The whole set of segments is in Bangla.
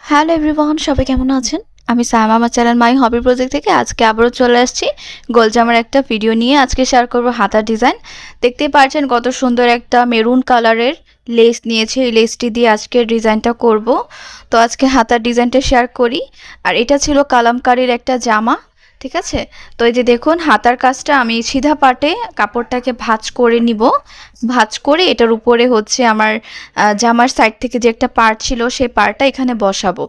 হ্যালো এভরিওয়ান, সবাই কেমন আছেন? আমি সায়মা, আমার চ্যানেল মাই হবি প্রজেক্ট থেকে আজকে আবারও চলে আসছি গোল জামার একটা ভিডিও নিয়ে। আজকে শেয়ার করব হাতার ডিজাইন। দেখতেই পাচ্ছেন কত সুন্দর একটা মেরুন কালারের লেস নিয়েছি। এই লেসটি দিয়ে আজকে ডিজাইনটা করব। তো আজকে হাতার ডিজাইনটা শেয়ার করি। আর এটা ছিল কালামকারীর একটা জামা, ঠিক আছে? তো এই যে দেখুন, হাতার কাজটা আমি সিধা পাটে কাপড়টাকে ভাঁজ করে নিব। ভাঁজ করে এটার উপরে হচ্ছে আমার জামার সাইড থেকে যে একটা পার্ট ছিল সেই পার্টটা এখানে বসাবো।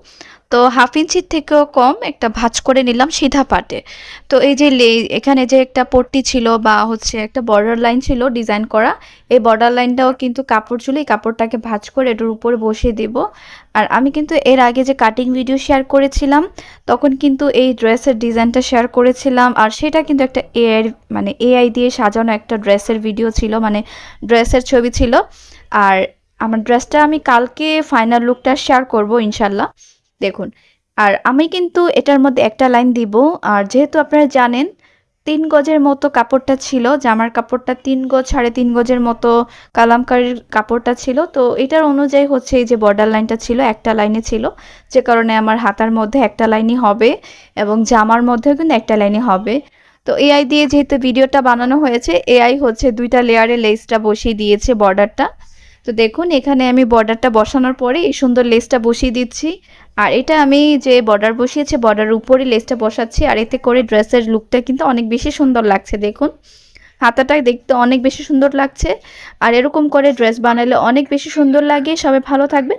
তো 1/2 ইঞ্চির থেকেও কম একটা ভাঁজ করে নিলাম সিধা পাটে। তো এই যে এখানে যে একটা পট্টি ছিল বা হচ্ছে একটা বর্ডার লাইন ছিল ডিজাইন করা, এই বর্ডার লাইনটাও কিন্তু কাপড় চুলে কাপড়টাকে ভাঁজ করে এটার উপরে বসিয়ে দিব। আর আমি কিন্তু এর আগে যে কাটিং ভিডিও শেয়ার করেছিলাম তখন কিন্তু এই ড্রেসের ডিজাইনটা শেয়ার করেছিলাম, আর সেটা কিন্তু একটা এআই দিয়ে সাজানো একটা ড্রেসের ভিডিও ছিল, মানে ড্রেসের ছবি ছিল। আর আমার ড্রেসটা আমি কালকে ফাইনাল লুকটা শেয়ার করব ইনশাল্লাহ। দেখুন, আর আমি কিন্তু এটার মধ্যে একটা লাইন দিব। আর যেহেতু আপনারা জানেন 3 গজের মতো কাপড়টা ছিল, জামার কাপড়টা 3 গজ 3.5 গজের মতো কালামকারীর কাপড়টা ছিল। তো এটার অনুযায়ী হচ্ছে এই যে বর্ডার লাইনটা ছিল একটা লাইনে ছিল, যে কারণে আমার হাতার মধ্যে একটা লাইনই হবে এবং জামার মধ্যেও কিন্তু একটা লাইনই হবে। তো এআই দিয়ে যেহেতু ভিডিওটা বানানো হয়েছে, এআই হচ্ছে 2টা লেয়ারে লেসটা বসিয়ে দিয়েছে বর্ডারটা। তো দেখুন, এখানে আমি বর্ডারটা বসানোর পরে এই সুন্দর লেসটা বসিয়ে দিচ্ছি। আর এটা আমি যে বর্ডার বসিয়েছি বর্ডারের উপরে লেসটা বসাচ্ছি, আর এতে করে ড্রেসের লুকটা কিন্তু অনেক বেশি সুন্দর লাগছে। দেখুন, হাতাটা দেখতে অনেক বেশি সুন্দর লাগছে। আর এরকম করে ড্রেস বানালে অনেক বেশি সুন্দর লাগে। সবাই ভালো থাকবেন।